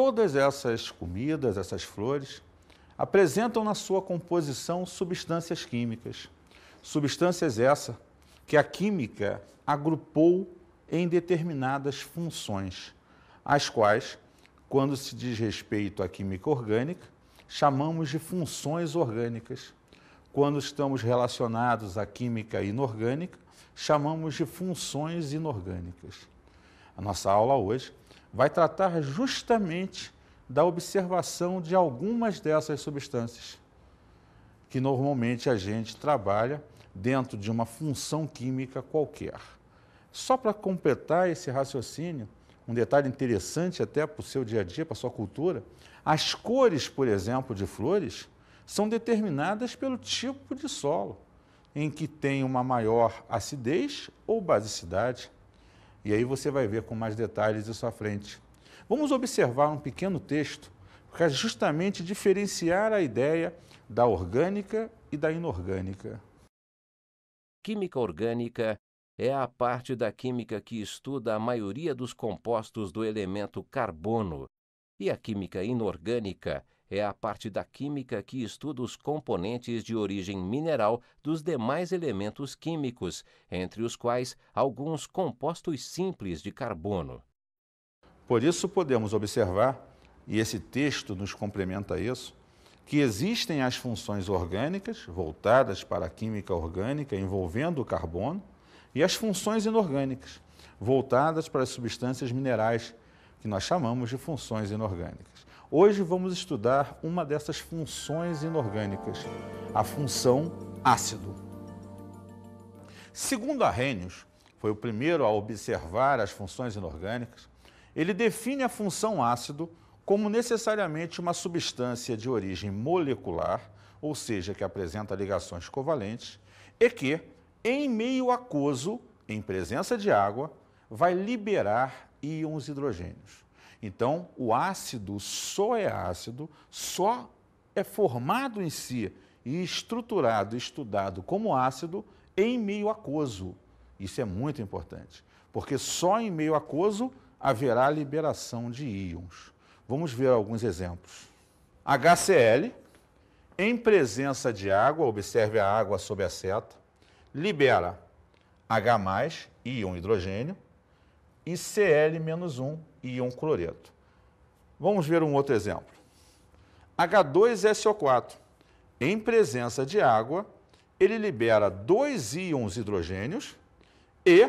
Todas essas comidas, essas flores, apresentam na sua composição substâncias químicas. Substâncias essas que a química agrupou em determinadas funções, as quais, quando se diz respeito à química orgânica, chamamos de funções orgânicas. Quando estamos relacionados à química inorgânica, chamamos de funções inorgânicas. A nossa aula hoje vai tratar justamente da observação de algumas dessas substâncias, que normalmente a gente trabalha dentro de uma função química qualquer. Só para completar esse raciocínio, um detalhe interessante até para o seu dia a dia, para a sua cultura, as cores, por exemplo, de flores, são determinadas pelo tipo de solo, em que tem uma maior acidez ou basicidade. E aí você vai ver com mais detalhes isso à frente. Vamos observar um pequeno texto para justamente diferenciar a ideia da orgânica e da inorgânica. Química orgânica é a parte da química que estuda a maioria dos compostos do elemento carbono, e a química inorgânica é a parte da química que estuda os componentes de origem mineral dos demais elementos químicos, entre os quais alguns compostos simples de carbono. Por isso podemos observar, e esse texto nos complementa isso, que existem as funções orgânicas, voltadas para a química orgânica, envolvendo o carbono, e as funções inorgânicas, voltadas para as substâncias minerais, que nós chamamos de funções inorgânicas. Hoje vamos estudar uma dessas funções inorgânicas, a função ácido. Segundo Arrhenius, foi o primeiro a observar as funções inorgânicas, ele define a função ácido como necessariamente uma substância de origem molecular, ou seja, que apresenta ligações covalentes, e que, em meio aquoso, em presença de água, vai liberar íons hidrogênios. Então, o ácido só é formado em si e estruturado, estudado como ácido em meio aquoso. Isso é muito importante, porque só em meio aquoso haverá liberação de íons. Vamos ver alguns exemplos. HCl, em presença de água, observe a água sob a seta, libera H+, íon hidrogênio, e Cl-1, íon cloreto. Vamos ver um outro exemplo. H2SO4, em presença de água, ele libera 2 íons hidrogênios e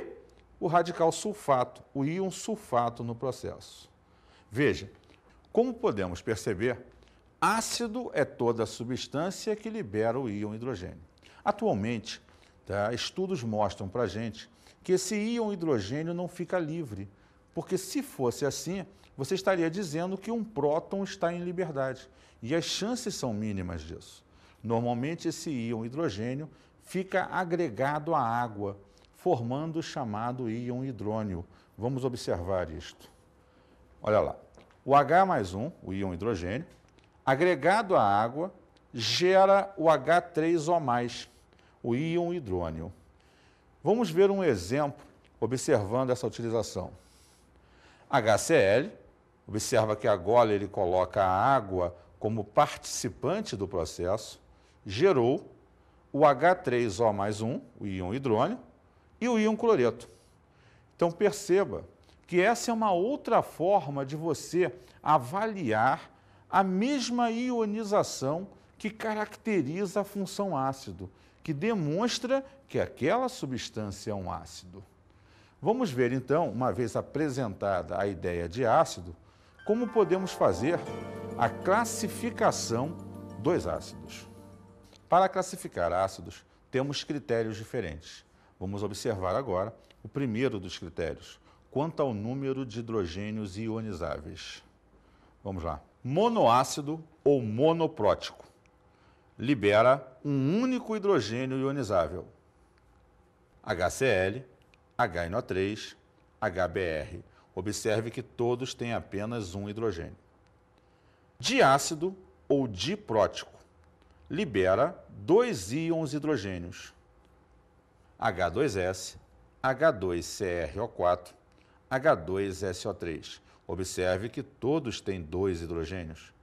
o radical sulfato, o íon sulfato no processo. Veja, como podemos perceber, ácido é toda substância que libera o íon hidrogênio. Atualmente, estudos mostram para a gente que esse íon hidrogênio não fica livre, porque se fosse assim, você estaria dizendo que um próton está em liberdade, e as chances são mínimas disso. Normalmente esse íon hidrogênio fica agregado à água, formando o chamado íon hidrônio. Vamos observar isto. Olha lá, o H+1, o íon hidrogênio, agregado à água, gera o H3O+, o íon hidrônio. Vamos ver um exemplo observando essa utilização. HCl, observa que agora ele coloca a água como participante do processo, gerou o H3O+1, o íon hidrônio, e o íon cloreto. Então perceba que essa é uma outra forma de você avaliar a mesma ionização que caracteriza a função ácido, que demonstra que aquela substância é um ácido. Vamos ver, então, uma vez apresentada a ideia de ácido, como podemos fazer a classificação dos ácidos. Para classificar ácidos, temos critérios diferentes. Vamos observar agora o primeiro dos critérios, quanto ao número de hidrogênios ionizáveis. Vamos lá. Monoácido ou monoprótico. Libera um único hidrogênio ionizável. HCl, HNO3, HBr. Observe que todos têm apenas um hidrogênio. Diácido ou diprótico. Libera 2 íons hidrogênios. H2S, H2CrO4, H2SO3. Observe que todos têm 2 hidrogênios.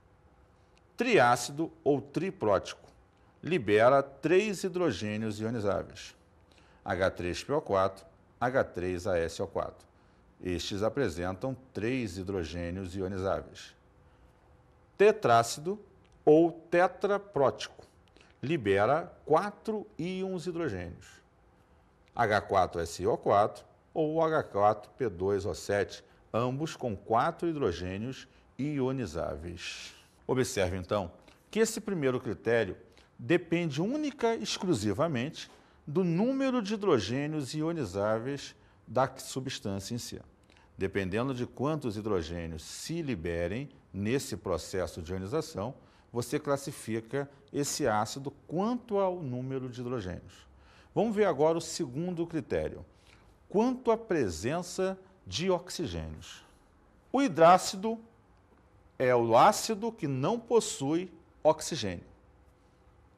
Triácido ou triprótico libera 3 hidrogênios ionizáveis. H3PO4, H3ASO4. Estes apresentam 3 hidrogênios ionizáveis. Tetrácido ou tetraprótico libera 4 íons hidrogênios. H4SiO4 ou H4P2O7, ambos com 4 hidrogênios ionizáveis. Observe, então, que esse primeiro critério depende única e exclusivamente do número de hidrogênios ionizáveis da substância em si. Dependendo de quantos hidrogênios se liberem nesse processo de ionização, você classifica esse ácido quanto ao número de hidrogênios. Vamos ver agora o segundo critério, quanto à presença de oxigênios. O hidrácido é o ácido que não possui oxigênio.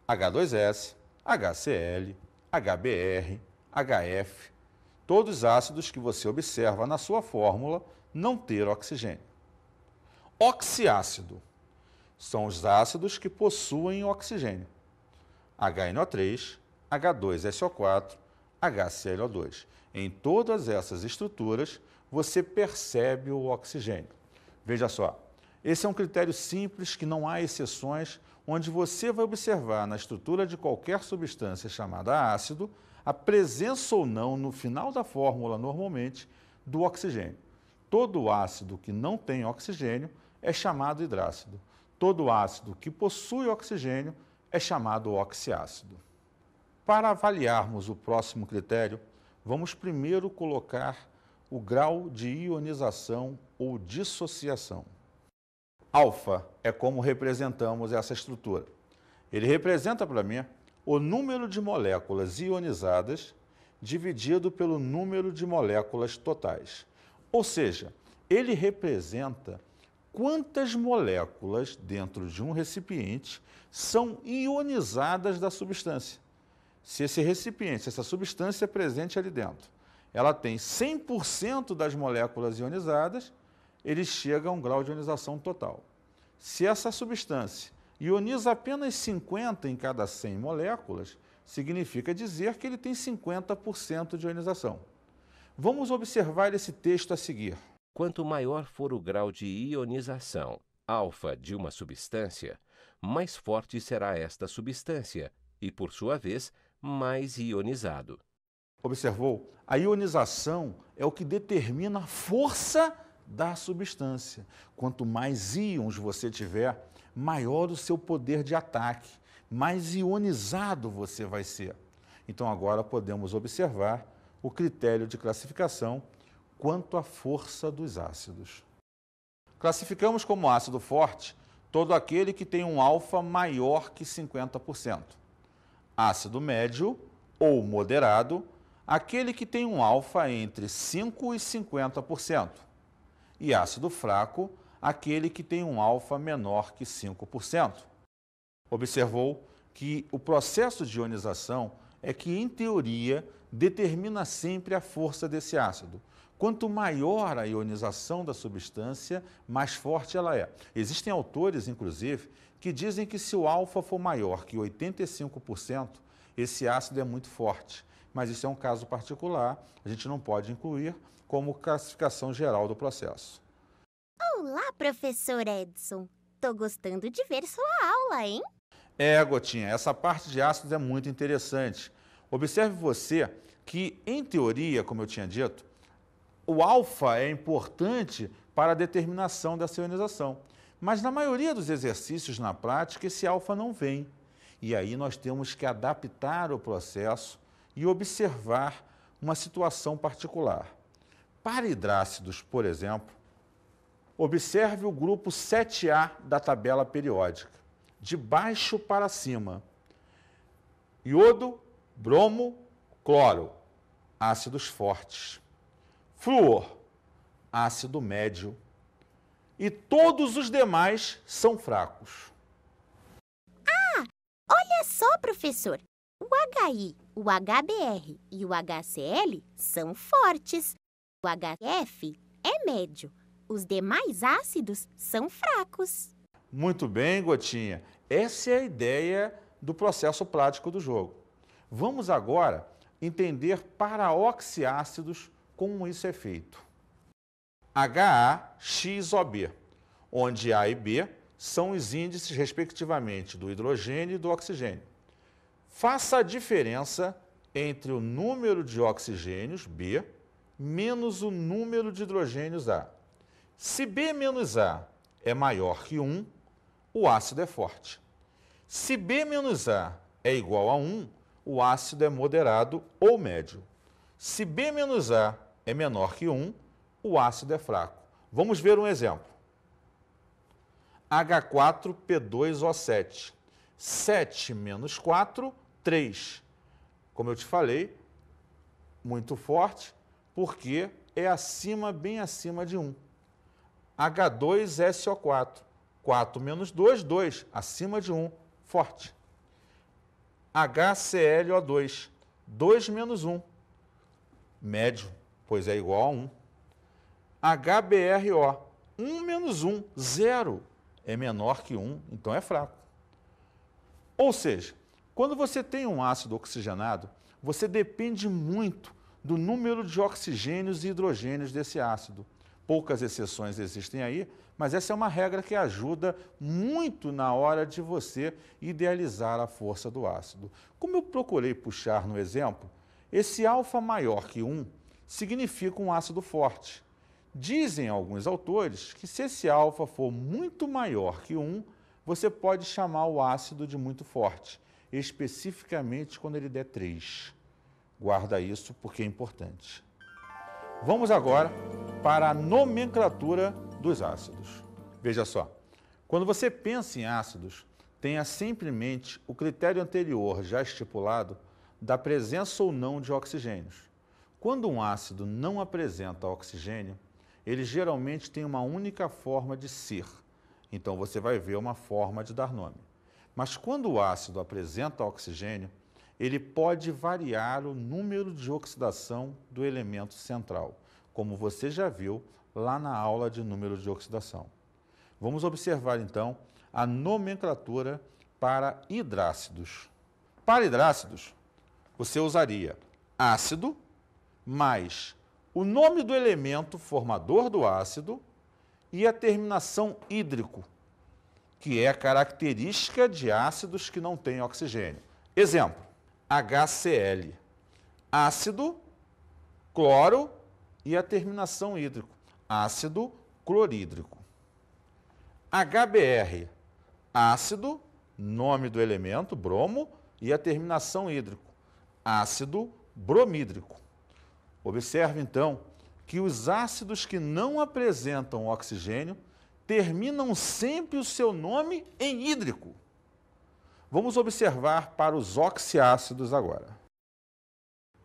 H2S, HCl, HBr, HF, todos ácidos que você observa na sua fórmula não ter oxigênio. Oxiácido são os ácidos que possuem oxigênio. HNO3, H2SO4, HClO2. Em todas essas estruturas, você percebe o oxigênio. Veja só, esse é um critério simples que não há exceções, onde você vai observar na estrutura de qualquer substância chamada ácido a presença ou não, no final da fórmula, normalmente, do oxigênio. Todo ácido que não tem oxigênio é chamado hidrácido. Todo ácido que possui oxigênio é chamado oxiácido. Para avaliarmos o próximo critério, vamos primeiro colocar o grau de ionização ou dissociação. Alfa é como representamos essa estrutura. Ele representa para mim o número de moléculas ionizadas dividido pelo número de moléculas totais. Ou seja, ele representa quantas moléculas dentro de um recipiente são ionizadas da substância. Se esse recipiente, se essa substância presente ali dentro, ela tem 100% das moléculas ionizadas, ele chega a um grau de ionização total. Se essa substância ioniza apenas 50 em cada 100 moléculas, significa dizer que ele tem 50% de ionização. Vamos observar esse texto a seguir. Quanto maior for o grau de ionização alfa de uma substância, mais forte será esta substância e, por sua vez, mais ionizado. Observou? A ionização é o que determina a força da substância. Quanto mais íons você tiver, maior o seu poder de ataque, mais ionizado você vai ser. Então agora podemos observar o critério de classificação quanto à força dos ácidos. Classificamos como ácido forte todo aquele que tem um alfa maior que 50%. Ácido médio ou moderado, aquele que tem um alfa entre 5% e 50%. E ácido fraco, aquele que tem um alfa menor que 5%. Observou que o processo de ionização é que, em teoria, determina sempre a força desse ácido. Quanto maior a ionização da substância, mais forte ela é. Existem autores, inclusive, que dizem que se o alfa for maior que 85%, esse ácido é muito forte. Mas isso é um caso particular, a gente não pode incluir como classificação geral do processo. Olá, professor Edson. Tô gostando de ver sua aula, hein? Gotinha, essa parte de ácidos é muito interessante. Observe você que, em teoria, como eu tinha dito, o alfa é importante para a determinação dessa ionização. Mas na maioria dos exercícios na prática, esse alfa não vem. E aí nós temos que adaptar o processo e observar uma situação particular. Para hidrácidos, por exemplo, observe o grupo 7A da tabela periódica, de baixo para cima. Iodo, bromo, cloro, ácidos fortes. Flúor, ácido médio. E todos os demais são fracos. Olha só, professor. O HI, o HBr e o HCl são fortes. O HF é médio. Os demais ácidos são fracos. Muito bem, Gotinha. Essa é a ideia do processo prático do jogo. Vamos agora entender paraoxiácidos, como isso é feito. HAXOB, onde A e B são os índices, respectivamente, do hidrogênio e do oxigênio. Faça a diferença entre o número de oxigênios, B, menos o número de hidrogênios, A. Se B menos A é maior que 1, o ácido é forte. Se B menos A é igual a 1, o ácido é moderado ou médio. Se B menos A é menor que 1, o ácido é fraco. Vamos ver um exemplo. H4P2O7. 7 menos 4, 3. Como eu te falei, muito forte, porque é acima, bem acima de 1. H2SO4. 4 menos 2, 2. Acima de 1, forte. HClO2. 2 menos 1. Médio, pois é igual a 1. HBRO. 1 menos 1, 0. É menor que 1, então é fraco. Ou seja, quando você tem um ácido oxigenado, você depende muito do número de oxigênios e hidrogênios desse ácido. Poucas exceções existem aí, mas essa é uma regra que ajuda muito na hora de você idealizar a força do ácido. Como eu procurei puxar no exemplo, esse alfa maior que 1 significa um ácido forte. Dizem alguns autores que se esse alfa for muito maior que 1, você pode chamar o ácido de muito forte, especificamente quando ele der 3. Guarda isso porque é importante. Vamos agora para a nomenclatura dos ácidos. Veja só, quando você pensa em ácidos, tenha sempre em mente o critério anterior já estipulado da presença ou não de oxigênios. Quando um ácido não apresenta oxigênio, ele geralmente tem uma única forma de ser, então você vai ver uma forma de dar nome. Mas quando o ácido apresenta oxigênio, ele pode variar o número de oxidação do elemento central, como você já viu lá na aula de número de oxidação. Vamos observar então a nomenclatura para hidrácidos. Para hidrácidos, você usaria ácido mais o nome do elemento formador do ácido e a terminação hídrico, que é característica de ácidos que não têm oxigênio. Exemplo, HCl, ácido, cloro e a terminação hídrico, ácido clorídrico. HBr, ácido, nome do elemento, bromo, e a terminação hídrico, ácido bromídrico. Observe, então, que os ácidos que não apresentam oxigênio terminam sempre o seu nome em hídrico. Vamos observar para os oxiácidos agora.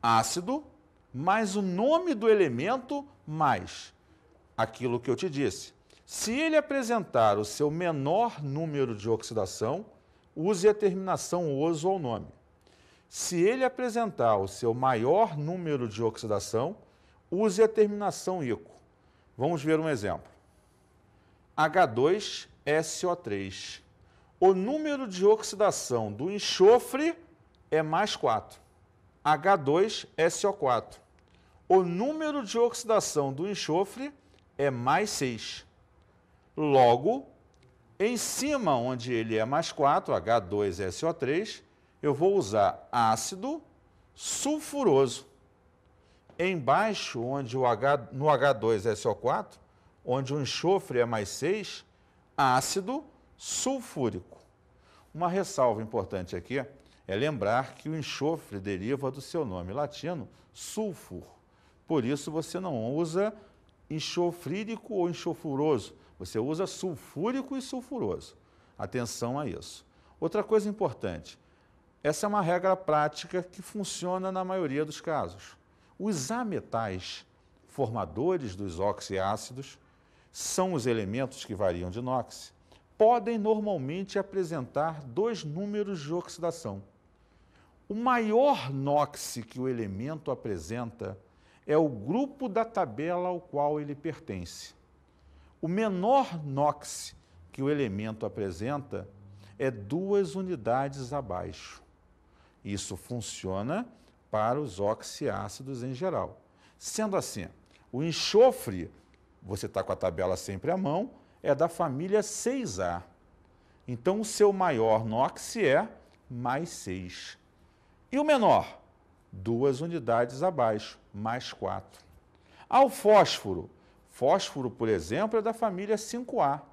Ácido mais o nome do elemento mais aquilo que eu te disse. Se ele apresentar o seu menor número de oxidação, use a terminação oso ao nome. Se ele apresentar o seu maior número de oxidação, use a terminação ico. Vamos ver um exemplo. H2SO3. O número de oxidação do enxofre é mais 4. H2SO4. O número de oxidação do enxofre é mais 6. Logo, em cima onde ele é mais 4, H2SO3, eu vou usar ácido sulfuroso. Embaixo, onde no H2SO4, onde o enxofre é mais 6, ácido sulfúrico. Uma ressalva importante aqui é lembrar que o enxofre deriva do seu nome latino, sulfur. Por isso, você não usa enxofrídico ou enxofruroso, você usa sulfúrico e sulfuroso. Atenção a isso. Outra coisa importante, essa é uma regra prática que funciona na maioria dos casos. Os ametais, formadores dos oxiácidos, são os elementos que variam de NOx, podem normalmente apresentar 2 números de oxidação. O maior NOx que o elemento apresenta é o grupo da tabela ao qual ele pertence. O menor NOx que o elemento apresenta é 2 unidades abaixo. Isso funciona para os oxiácidos em geral. Sendo assim, o enxofre, você está com a tabela sempre à mão, é da família 6A. Então, o seu maior NOx é mais 6. E o menor? 2 unidades abaixo, mais 4. Ao fósforo. Fósforo, por exemplo, é da família 5A.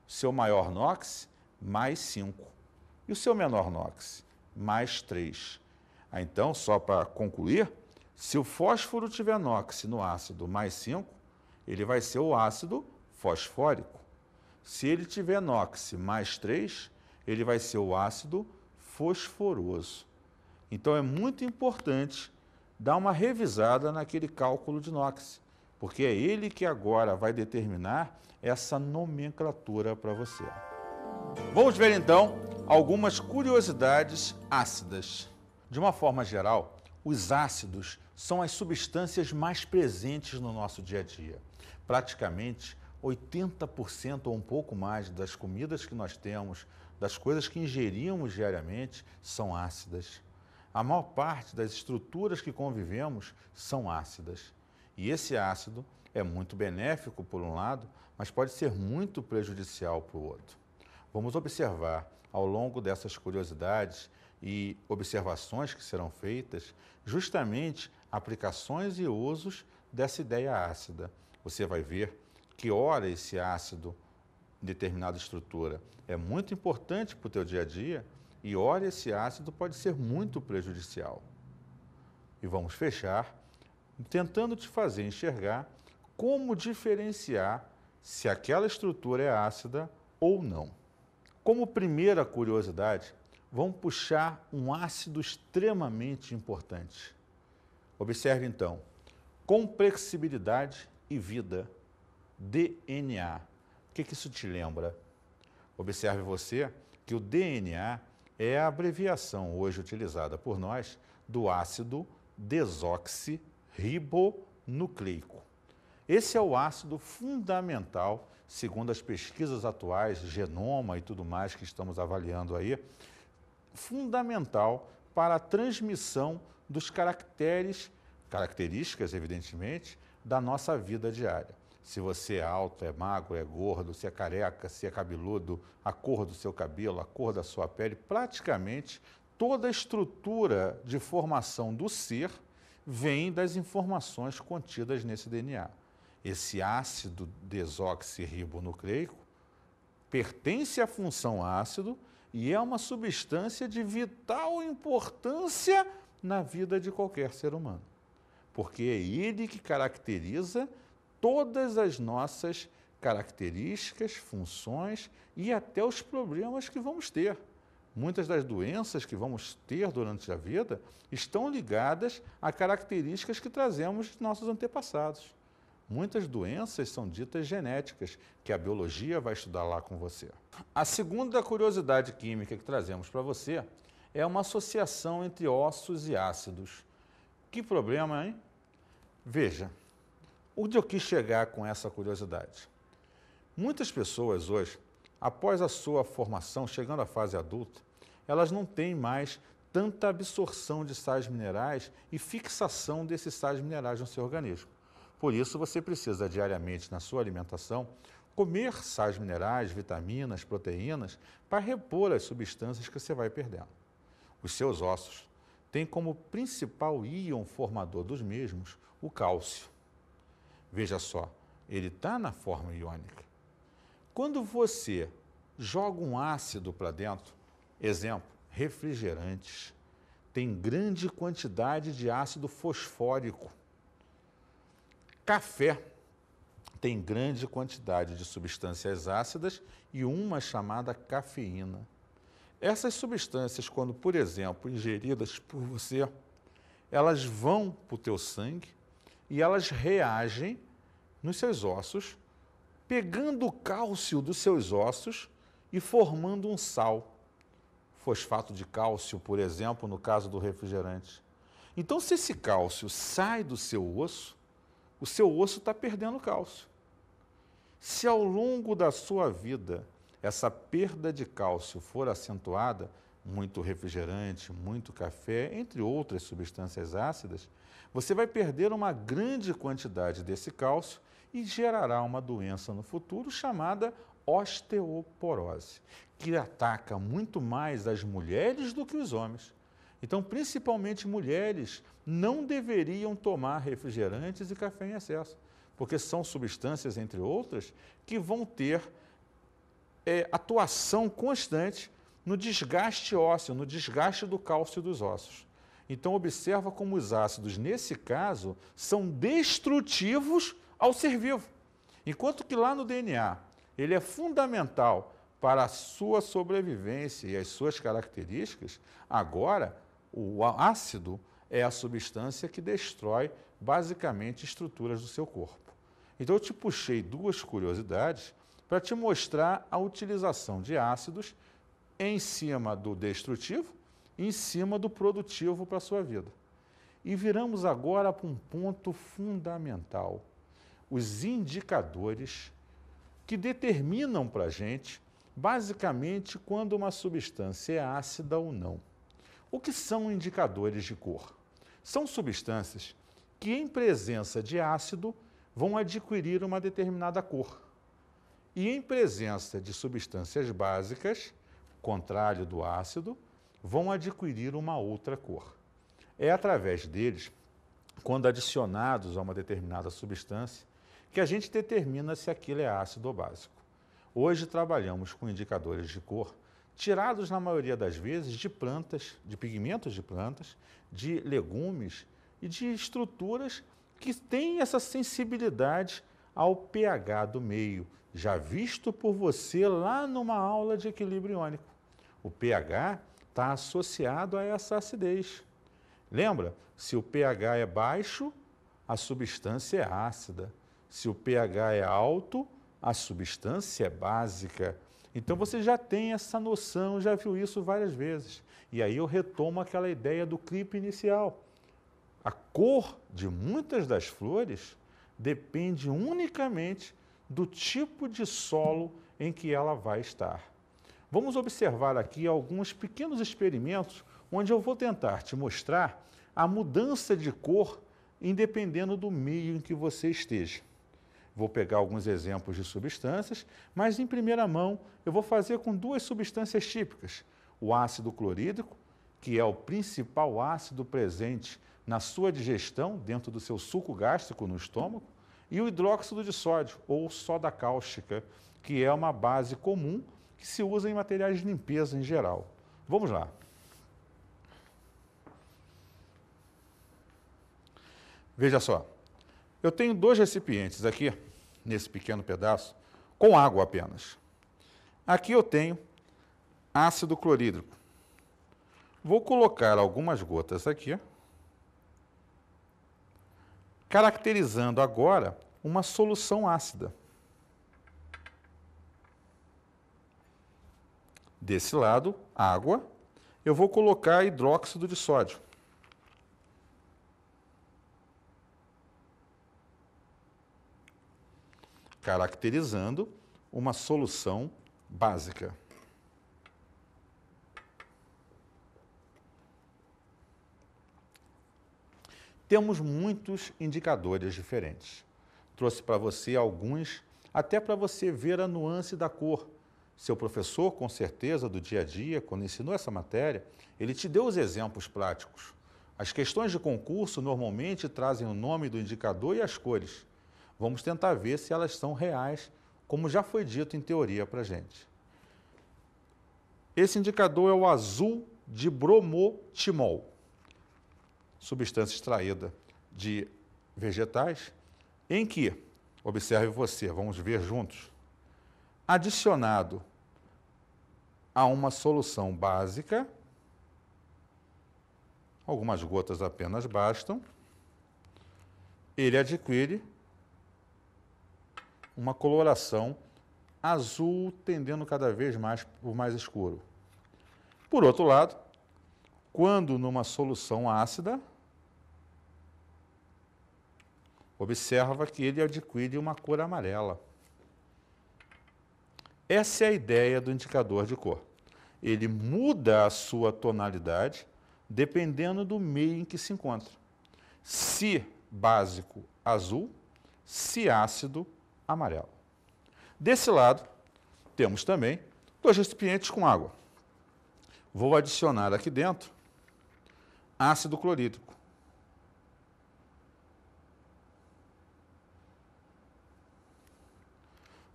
Seu maior NOx, mais 5. E o seu menor NOx? Mais 3. Então, só para concluir, se o fósforo tiver NOx no ácido mais 5, ele vai ser o ácido fosfórico. Se ele tiver NOx mais 3, ele vai ser o ácido fosforoso. Então, é muito importante dar uma revisada naquele cálculo de NOx, porque é ele que agora vai determinar essa nomenclatura para você. Vamos ver, então, algumas curiosidades ácidas. De uma forma geral, os ácidos são as substâncias mais presentes no nosso dia a dia. Praticamente 80% ou um pouco mais das comidas que nós temos, das coisas que ingerimos diariamente, são ácidas. A maior parte das estruturas que convivemos são ácidas. E esse ácido é muito benéfico por um lado, mas pode ser muito prejudicial para o outro. Vamos observar ao longo dessas curiosidades e observações que serão feitas, justamente aplicações e usos dessa ideia ácida. Você vai ver que ora esse ácido em determinada estrutura é muito importante para o teu dia a dia e ora esse ácido pode ser muito prejudicial. E vamos fechar tentando te fazer enxergar como diferenciar se aquela estrutura é ácida ou não. Como primeira curiosidade, vamos puxar um ácido extremamente importante. Observe então, complexibilidade e vida, DNA. O que isso te lembra? Observe você que o DNA é a abreviação hoje utilizada por nós do ácido desoxirribonucleico. Esse é o ácido fundamental, segundo as pesquisas atuais, genoma e tudo mais que estamos avaliando aí, fundamental para a transmissão dos características, evidentemente, da nossa vida diária. Se você é alto, é magro, é gordo, se é careca, se é cabeludo, a cor do seu cabelo, a cor da sua pele, praticamente toda a estrutura de formação do ser vem das informações contidas nesse DNA. Esse ácido desoxirribonucleico pertence à função ácido e é uma substância de vital importância na vida de qualquer ser humano, porque é ele que caracteriza todas as nossas características, funções e até os problemas que vamos ter. Muitas das doenças que vamos ter durante a vida estão ligadas a características que trazemos de nossos antepassados. Muitas doenças são ditas genéticas, que a biologia vai estudar lá com você. A segunda curiosidade química que trazemos para você é uma associação entre ossos e ácidos. Que problema, hein? Veja, onde eu quis chegar com essa curiosidade? Muitas pessoas hoje, após a sua formação, chegando à fase adulta, elas não têm mais tanta absorção de sais minerais e fixação desses sais minerais no seu organismo. Por isso, você precisa diariamente, na sua alimentação, comer sais minerais, vitaminas, proteínas, para repor as substâncias que você vai perdendo. Os seus ossos têm como principal íon formador dos mesmos o cálcio. Veja só, ele está na forma iônica. Quando você joga um ácido para dentro, exemplo, refrigerantes, tem grande quantidade de ácido fosfórico. Café tem grande quantidade de substâncias ácidas e uma chamada cafeína. Essas substâncias, quando, por exemplo, ingeridas por você, elas vão para o teu sangue e elas reagem nos seus ossos, pegando o cálcio dos seus ossos e formando um sal. Fosfato de cálcio, por exemplo, no caso do refrigerante. Então, se esse cálcio sai do seu osso, o seu osso está perdendo cálcio. Se ao longo da sua vida essa perda de cálcio for acentuada, muito refrigerante, muito café, entre outras substâncias ácidas, você vai perder uma grande quantidade desse cálcio e gerará uma doença no futuro chamada osteoporose, que ataca muito mais as mulheres do que os homens. Então, principalmente mulheres não deveriam tomar refrigerantes e café em excesso, porque são substâncias, entre outras, que vão ter atuação constante no desgaste ósseo, no desgaste do cálcio dos ossos. Então, observa como os ácidos, nesse caso, são destrutivos ao ser vivo. Enquanto que lá no DNA, ele é fundamental para a sua sobrevivência e as suas características, agora, o ácido é a substância que destrói, basicamente, estruturas do seu corpo. Então, eu te puxei duas curiosidades para te mostrar a utilização de ácidos em cima do destrutivo e em cima do produtivo para a sua vida. E viramos agora para um ponto fundamental: os indicadores que determinam para a gente, basicamente, quando uma substância é ácida ou não. O que são indicadores de cor? São substâncias que, em presença de ácido, vão adquirir uma determinada cor. E em presença de substâncias básicas, contrário do ácido, vão adquirir uma outra cor. É através deles, quando adicionados a uma determinada substância, que a gente determina se aquilo é ácido ou básico. Hoje trabalhamos com indicadores de cor, tirados na maioria das vezes de plantas, de pigmentos de plantas, de legumes e de estruturas que têm essa sensibilidade ao pH do meio, já visto por você lá numa aula de equilíbrio iônico. O pH está associado a essa acidez. Lembra? Se o pH é baixo, a substância é ácida. Se o pH é alto, a substância é básica. Então você já tem essa noção, já viu isso várias vezes. E aí eu retomo aquela ideia do clipe inicial. A cor de muitas das flores depende unicamente do tipo de solo em que ela vai estar. Vamos observar aqui alguns pequenos experimentos onde eu vou tentar te mostrar a mudança de cor independendo do meio em que você esteja. Vou pegar alguns exemplos de substâncias, mas em primeira mão eu vou fazer com duas substâncias típicas: o ácido clorídrico, que é o principal ácido presente na sua digestão, dentro do seu suco gástrico no estômago, e o hidróxido de sódio, ou soda cáustica, que é uma base comum que se usa em materiais de limpeza em geral. Vamos lá. Veja só, eu tenho dois recipientes aqui, nesse pequeno pedaço, com água apenas. Aqui eu tenho ácido clorídrico. Vou colocar algumas gotas aqui, caracterizando agora uma solução ácida. Desse lado, água, eu vou colocar hidróxido de sódio. Caracterizando uma solução básica. Temos muitos indicadores diferentes. Trouxe para você alguns, até para você ver a nuance da cor. Seu professor, com certeza, do dia a dia, quando ensinou essa matéria, ele te deu os exemplos práticos. As questões de concurso normalmente trazem o nome do indicador e as cores. Vamos tentar ver se elas são reais, como já foi dito em teoria para a gente. Esse indicador é o azul de bromotimol, substância extraída de vegetais, em que, observe você, vamos ver juntos, adicionado a uma solução básica, algumas gotas apenas bastam, ele adquire uma coloração azul, tendendo cada vez mais para o mais escuro. Por outro lado, quando numa solução ácida, observa que ele adquire uma cor amarela. Essa é a ideia do indicador de cor. Ele muda a sua tonalidade dependendo do meio em que se encontra. Se básico, azul; se ácido, amarelo. Desse lado, temos também 2 recipientes com água. Vou adicionar aqui dentro ácido clorídrico.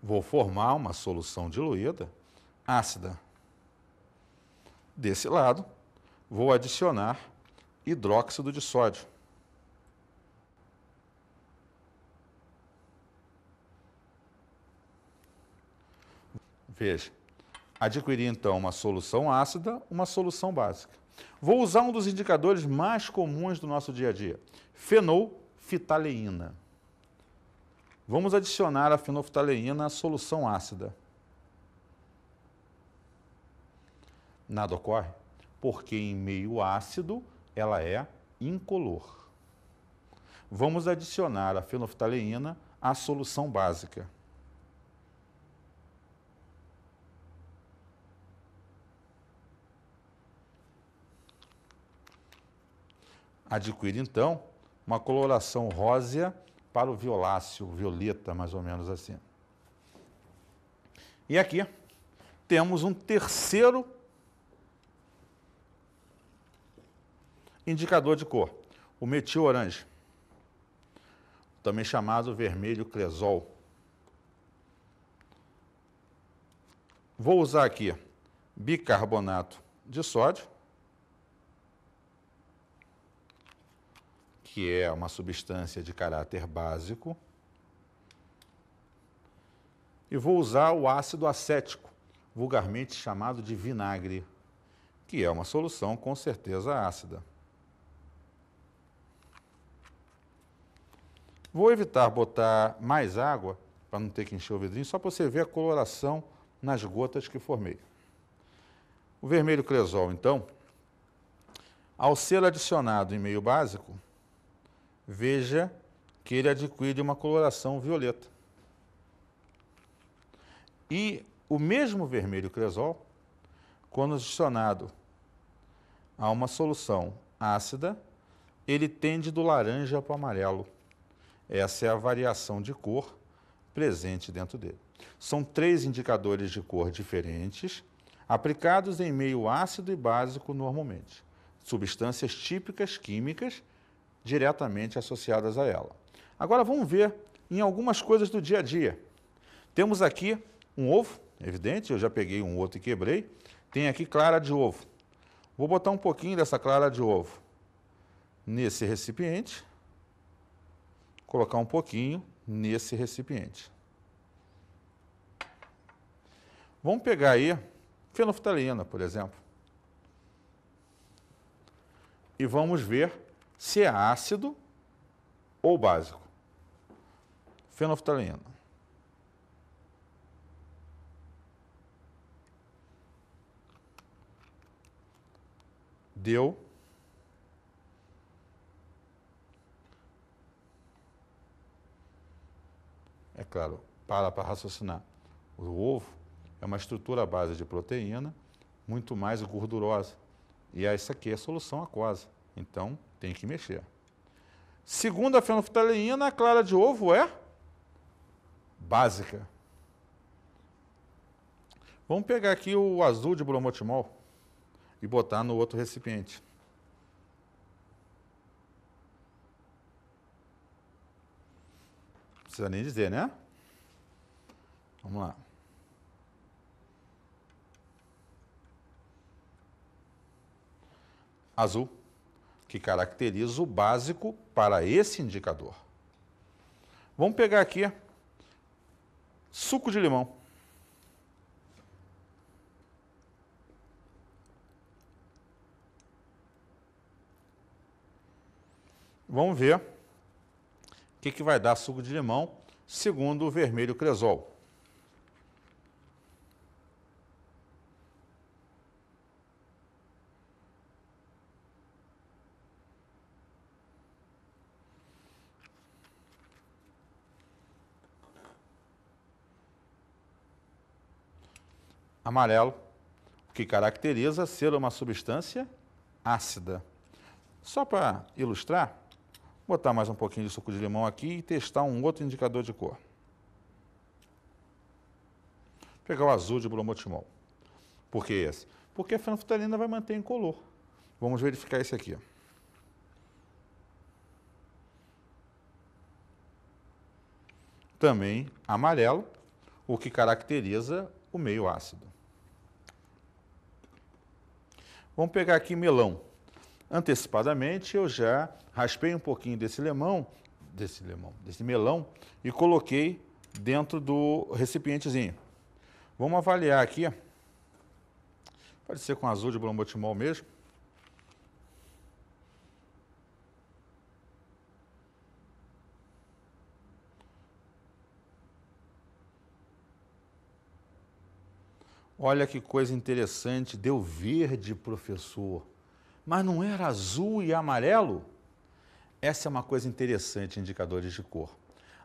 Vou formar uma solução diluída ácida. Desse lado, vou adicionar hidróxido de sódio. Veja, adquiri então uma solução ácida, uma solução básica. Vou usar um dos indicadores mais comuns do nosso dia a dia, fenolftaleína. Vamos adicionar a fenolftaleína à solução ácida. Nada ocorre, porque em meio ácido ela é incolor. Vamos adicionar a fenolftaleína à solução básica. Adquire, então, uma coloração rósea para o violáceo, violeta, mais ou menos assim. E aqui temos um terceiro indicador de cor, o metil-orange, também chamado vermelho cresol. Vou usar aqui bicarbonato de sódio, que é uma substância de caráter básico, e vou usar o ácido acético, vulgarmente chamado de vinagre, que é uma solução com certeza ácida. Vou evitar botar mais água, para não ter que encher o vidrinho, só para você ver a coloração nas gotas que formei. O vermelho cresol, então, ao ser adicionado em meio básico, veja que ele adquire uma coloração violeta. E o mesmo vermelho cresol, quando adicionado a uma solução ácida, ele tende do laranja para o amarelo. Essa é a variação de cor presente dentro dele. São 3 indicadores de cor diferentes, aplicados em meio ácido e básico normalmente. Substâncias típicas químicas diretamente associadas a ela. Agora vamos ver em algumas coisas do dia a dia. Temos aqui um ovo, evidente, eu já peguei um outro e quebrei. Tem aqui clara de ovo. Vou botar um pouquinho dessa clara de ovo nesse recipiente, colocar um pouquinho nesse recipiente. Vamos pegar aí fenolftaleína, por exemplo, e vamos ver se é ácido ou básico. Fenolftaleína. Deu. É claro, para raciocinar. O ovo é uma estrutura à base de proteína, muito mais gordurosa. E essa aqui é a solução aquosa. Então, tem que mexer. Segundo a fenolftaleína, a clara de ovo é básica. Vamos pegar aqui o azul de bromotimol e botar no outro recipiente. Não precisa nem dizer, né? Vamos lá. Azul, que caracteriza o básico para esse indicador. Vamos pegar aqui suco de limão. Vamos ver o que vai dar suco de limão segundo o vermelho cresol. amarelo, o que caracteriza ser uma substância ácida. Só para ilustrar, vou botar mais um pouquinho de suco de limão aqui e testar um outro indicador de cor. Vou pegar o azul de bromotimol. Por que esse? Porque a fenolftalina vai manter incolor. Vamos verificar esse aqui. Também amarelo, o que caracteriza o meio ácido. Vamos pegar aqui melão. Antecipadamente eu já raspei um pouquinho desse melão e coloquei dentro do recipientezinho. Vamos avaliar aqui. Pode ser com azul de bromotimol mesmo. Olha que coisa interessante, deu verde, professor. Mas não era azul e amarelo? Essa é uma coisa interessante, indicadores de cor.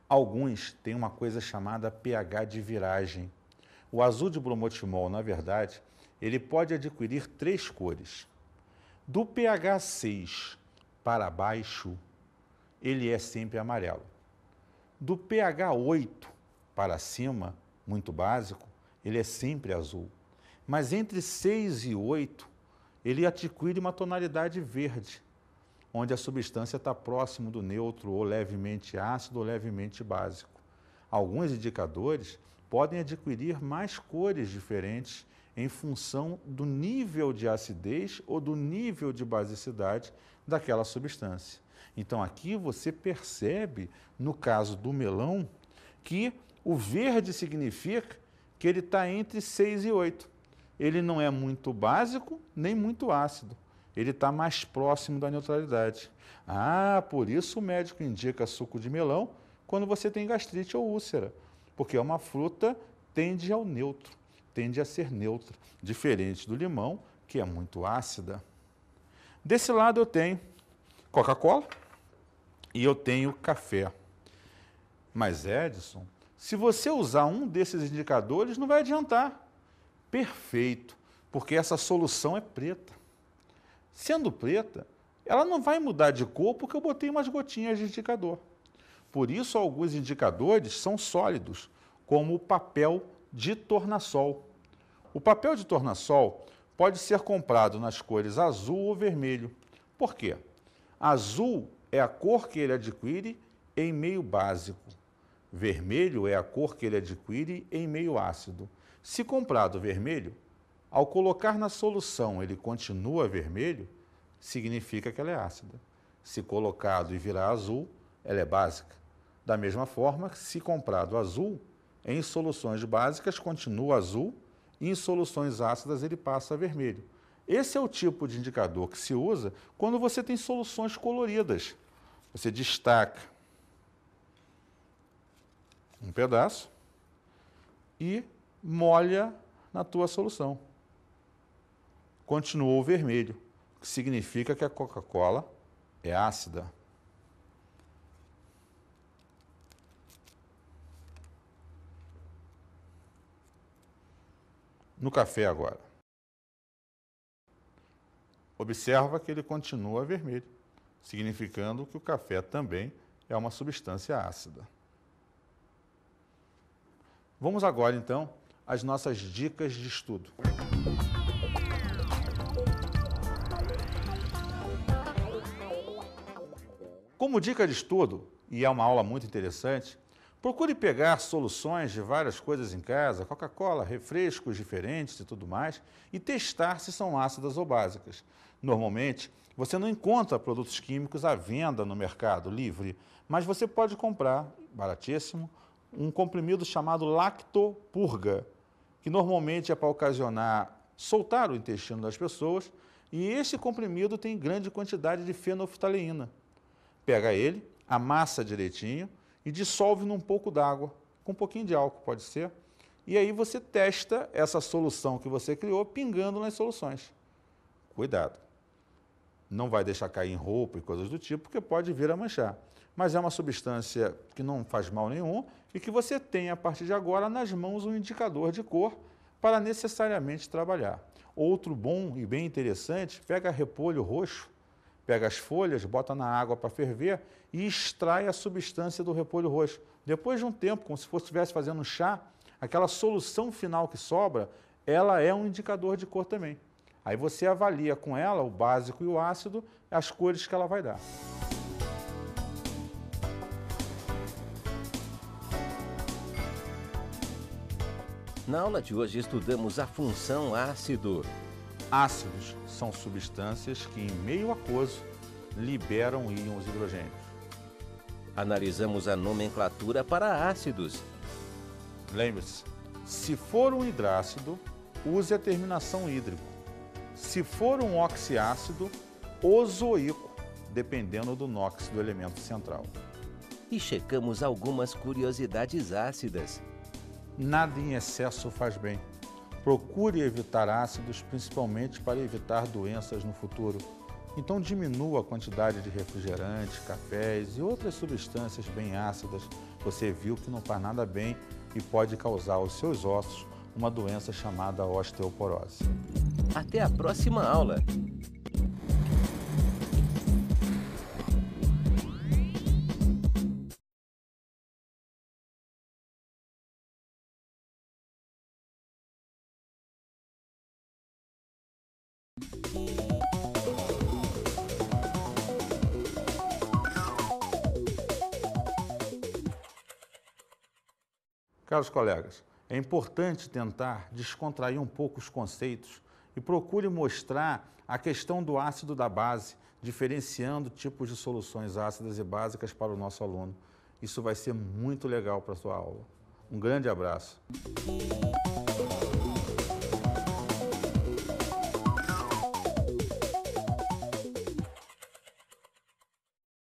Alguns têm uma coisa chamada pH de viragem. O azul de bromotimol, na verdade, ele pode adquirir 3 cores. Do pH 6 para baixo, ele é sempre amarelo. Do pH 8 para cima, muito básico, ele é sempre azul. Mas entre 6 e 8, ele adquire uma tonalidade verde, onde a substância está próximo do neutro, ou levemente ácido, ou levemente básico. Alguns indicadores podem adquirir mais cores diferentes em função do nível de acidez ou do nível de basicidade daquela substância. Então, aqui você percebe, no caso do melão, que o verde significa que ele está entre 6 e 8. Ele não é muito básico, nem muito ácido. Ele está mais próximo da neutralidade. Ah, por isso o médico indica suco de melão quando você tem gastrite ou úlcera, porque é uma fruta tende ao neutro, tende a ser neutra, diferente do limão, que é muito ácida. Desse lado eu tenho Coca-Cola e eu tenho café. Mas, Edson, se você usar um desses indicadores, não vai adiantar. Perfeito, porque essa solução é preta. Sendo preta, ela não vai mudar de cor porque eu botei umas gotinhas de indicador. Por isso, alguns indicadores são sólidos, como o papel de tornassol. O papel de tornassol pode ser comprado nas cores azul ou vermelho. Por quê? Azul é a cor que ele adquire em meio básico. Vermelho é a cor que ele adquire em meio ácido. Se comprado vermelho, ao colocar na solução ele continua vermelho, significa que ela é ácida. Se colocado e virar azul, ela é básica. Da mesma forma, se comprado azul, em soluções básicas continua azul e em soluções ácidas ele passa a vermelho. Esse é o tipo de indicador que se usa quando você tem soluções coloridas. Você destaca um pedaço e molha na tua solução. Continuou vermelho, o que significa que a Coca-Cola é ácida. No café agora. Observa que ele continua vermelho, significando que o café também é uma substância ácida. Vamos agora, então, às nossas dicas de estudo. Como dica de estudo, e é uma aula muito interessante, procure pegar soluções de várias coisas em casa, Coca-Cola, refrescos diferentes e tudo mais, e testar se são ácidas ou básicas. Normalmente, você não encontra produtos químicos à venda no mercado livre, mas você pode comprar, baratíssimo, um comprimido chamado Lactopurga, que normalmente é para ocasionar, soltar o intestino das pessoas, e esse comprimido tem grande quantidade de fenolftaleína. Pega ele, amassa direitinho e dissolve num pouco d'água, com um pouquinho de álcool, pode ser, e aí você testa essa solução que você criou pingando nas soluções. Cuidado, não vai deixar cair em roupa e coisas do tipo, porque pode vir a manchar. Mas é uma substância que não faz mal nenhum e que você tem, a partir de agora, nas mãos um indicador de cor para necessariamente trabalhar. Outro bom e bem interessante, pega repolho roxo, pega as folhas, bota na água para ferver e extrai a substância do repolho roxo. Depois de um tempo, como se estivesse fazendo um chá, aquela solução final que sobra, ela é um indicador de cor também. Aí você avalia com ela, o básico e o ácido, as cores que ela vai dar. Na aula de hoje estudamos a função ácido. Ácidos são substâncias que, em meio aquoso, liberam íons hidrogênios. Analisamos a nomenclatura para ácidos. Lembre-se, se for um hidrácido, use a terminação hídrico. Se for um oxiácido, ozoico, dependendo do NOx do elemento central. E checamos algumas curiosidades ácidas. Nada em excesso faz bem. Procure evitar ácidos, principalmente para evitar doenças no futuro. Então diminua a quantidade de refrigerantes, cafés e outras substâncias bem ácidas. Você viu que não faz nada bem e pode causar aos seus ossos uma doença chamada osteoporose. Até a próxima aula! Caros colegas, é importante tentar descontrair um pouco os conceitos e procure mostrar a questão do ácido da base, diferenciando tipos de soluções ácidas e básicas para o nosso aluno. Isso vai ser muito legal para a sua aula. Um grande abraço.